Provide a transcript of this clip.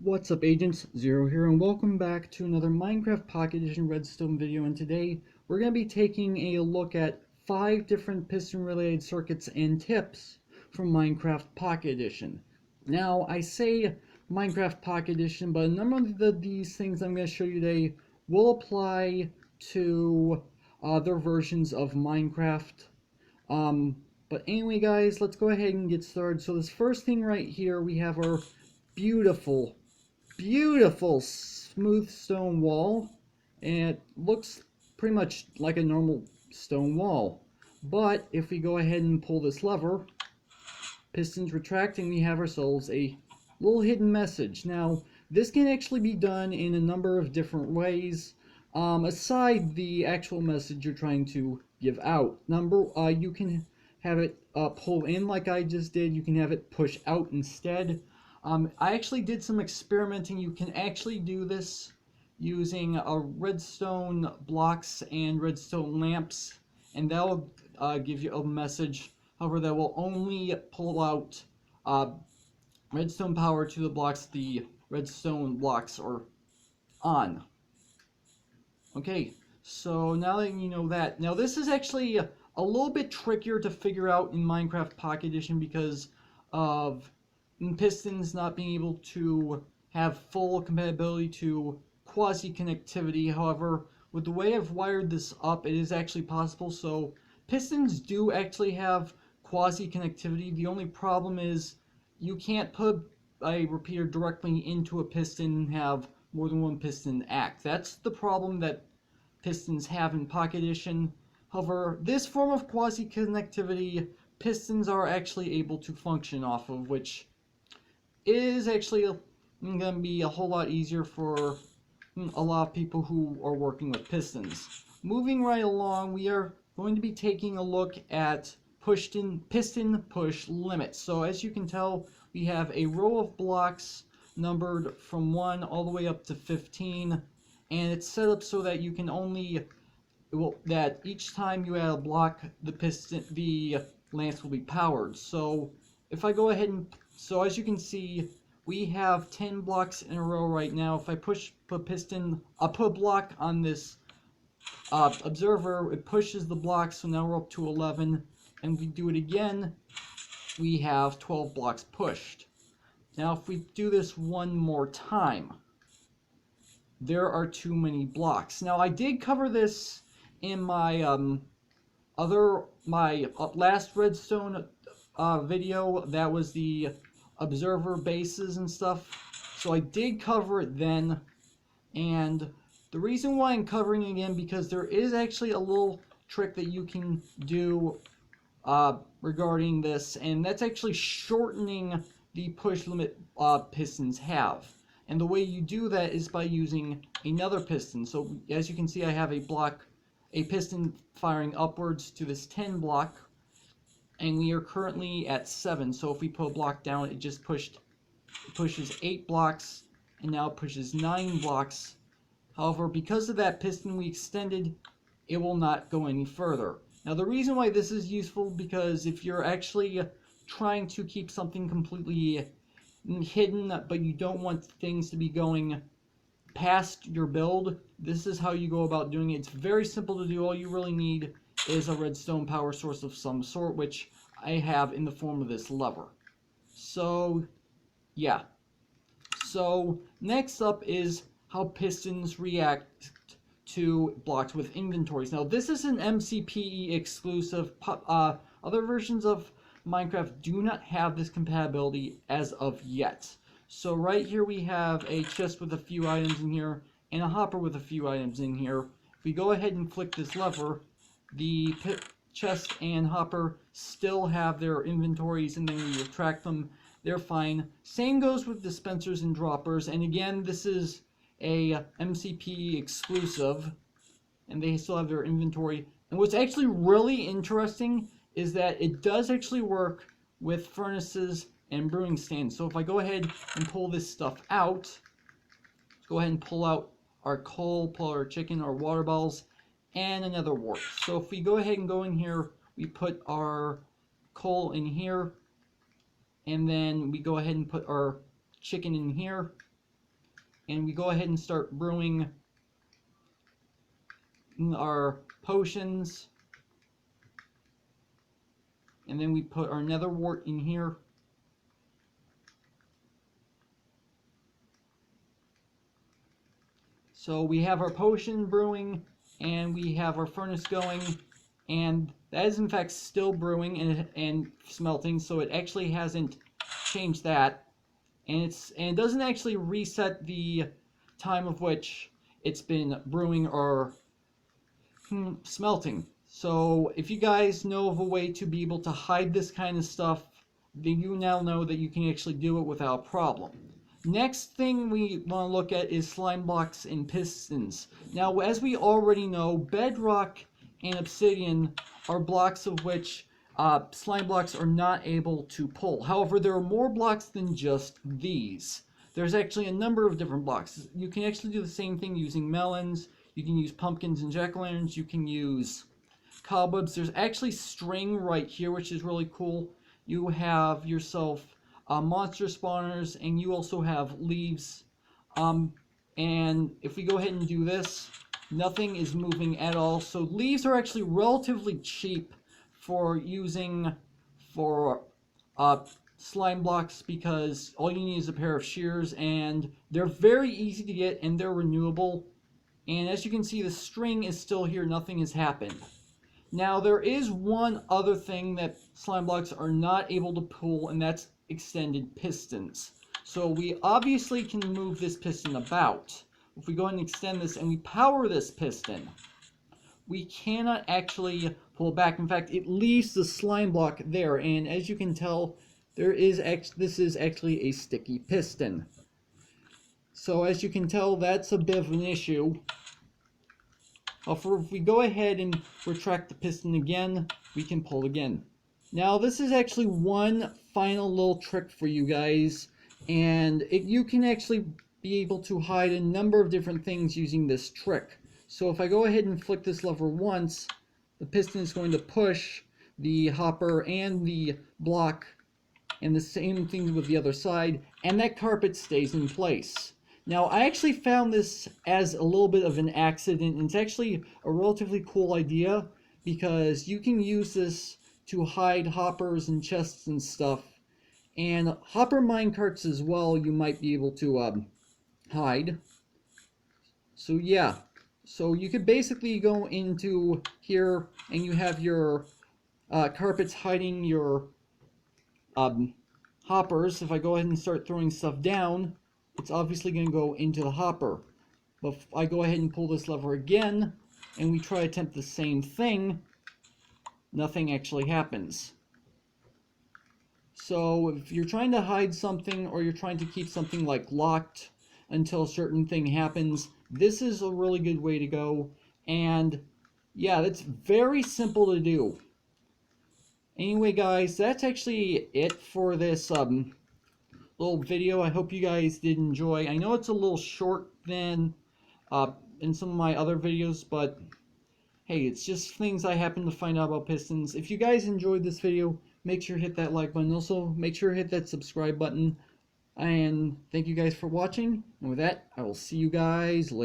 What's up, agents? Zero here, and welcome back to another Minecraft Pocket Edition Redstone video. And today we're going to be taking a look at 5 different piston related circuits and tips from Minecraft Pocket Edition. Now, I say Minecraft Pocket Edition, but a number of these things I'm going to show you today will apply to other versions of Minecraft. But anyway, guys, let's go ahead and get started. So this first thing right here, we have our beautiful smooth stone wall, and it looks pretty much like a normal stone wall. But if we go ahead and pull this lever, pistons retracting, we have ourselves a little hidden message. Now, this can actually be done in a number of different ways, aside the actual message you're trying to give out. You can have it pull in like I just did. You can have it push out instead. I actually did some experimenting. You can actually do this using redstone blocks and redstone lamps, and that'll give you a message. However, that will only pull out redstone power to the blocks the redstone blocks are on. Okay, so now that you know that, now this is actually a little bit trickier to figure out in Minecraft Pocket Edition because of Pistons not being able to have full compatibility to quasi-connectivity. However, with the way I've wired this up, it is actually possible. So Pistons do actually have quasi-connectivity. The only problem is you can't put a repeater directly into a piston and have more than one piston act. That's the problem that Pistons have in Pocket Edition. However, this form of quasi-connectivity, Pistons are actually able to function off of, which is actually going to be a whole lot easier for a lot of people who are working with pistons. Moving right along, we are going to be taking a look at piston push limits. So as you can tell, we have a row of blocks numbered from 1 all the way up to 15, and it's set up so that you can only, that each time you add a block, the lamps will be powered. So if I go ahead and, so as you can see, we have 10 blocks in a row right now. If I put a block on this observer, it pushes the block, so now we're up to 11. And if we do it again, we have 12 blocks pushed. Now if we do this one more time, there are too many blocks. Now I did cover this in my last redstone video. That was the observer bases and stuff, so I did cover it then. And the reason why I'm covering it again, because there is actually a little trick that you can do regarding this, and that's actually shortening the push limit pistons have. And the way you do that is by using another piston. So as you can see, I have a piston firing upwards to this 10 block, and we are currently at 7. So if we put a block down, it just pushes 8 blocks, and now it pushes 9 blocks. However, because of that piston we extended, it will not go any further. Now the reason why this is useful, because if you're actually trying to keep something completely hidden, but you don't want things to be going past your build, this is how you go about doing it. It's very simple to do. All you really need is a redstone power source of some sort, which I have in the form of this lever. So yeah, so next up is how pistons react to blocks with inventories. Now this is an MCPE exclusive. Other versions of Minecraft do not have this compatibility as of yet. So right here we have a chest with a few items in here and a hopper with a few items in here. If we go ahead and flick this lever, the chest and hopper still have their inventories, and then we retract them. They're fine. Same goes with dispensers and droppers. And again, this is a MCPE exclusive, and they still have their inventory. And what's actually really interesting is that it does actually work with furnaces and brewing stands. So if I go ahead and pull this stuff out, let's go ahead and pull out our coal, pull out our chicken, our water bottles, and another wart. So if we go ahead and go in here, we put our coal in here, and then we go ahead and put our chicken in here, and we go ahead and start brewing our potions, and then we put our nether wart in here. So we have our potion brewing, and we have our furnace going, and that is in fact still brewing and smelting, so it actually hasn't changed that. And it doesn't actually reset the time of which it's been brewing or smelting. So if you guys know of a way to be able to hide this kind of stuff, then you now know that you can actually do it without problem. Next thing we want to look at is slime blocks and pistons. Now, as we already know, bedrock and obsidian are blocks of which slime blocks are not able to pull. However, there are more blocks than just these. There's actually a number of different blocks. You can actually do the same thing using melons. You can use pumpkins and jack-o'-lanterns. You can use cobwebs. There's actually string right here, which is really cool. You have yourself monster spawners, and you also have leaves. And if we go ahead and do this, nothing is moving at all. So leaves are actually relatively cheap for using for slime blocks, because all you need is a pair of shears, and they're very easy to get, and they're renewable. And as you can see, the string is still here. Nothing has happened. Now, there is one other thing that slime blocks are not able to pull, and that's extended pistons. So we obviously can move this piston about. If we go ahead and extend this and we power this piston, we cannot actually pull it back. In fact, it leaves the slime block there, and as you can tell, this is actually a sticky piston. So as you can tell, that's a bit of an issue. If we go ahead and retract the piston again, we can pull again. Now, this is actually one final little trick for you guys, and you can actually be able to hide a number of different things using this trick. So if I go ahead and flick this lever once, the piston is going to push the hopper and the block, and the same thing with the other side, and that carpet stays in place. Now, I actually found this as a little bit of an accident, and it's actually a relatively cool idea, because you can use this to hide hoppers and chests and stuff, and hopper minecarts as well you might be able to hide. So yeah, so you could basically go into here, and you have your carpets hiding your hoppers. If I go ahead and start throwing stuff down, it's obviously going to go into the hopper. But if I go ahead and pull this lever again, and we try to attempt the same thing, nothing actually happens. So if you're trying to hide something, or you're trying to keep something like locked until a certain thing happens, this is a really good way to go. And yeah, that's very simple to do. Anyway, guys, that's actually it for this little video. I hope you guys did enjoy. I know it's a little short than in some of my other videos, but hey, it's just things I happen to find out about pistons. If you guys enjoyed this video, make sure to hit that like button. Also, make sure to hit that subscribe button. And thank you guys for watching. And with that, I will see you guys later.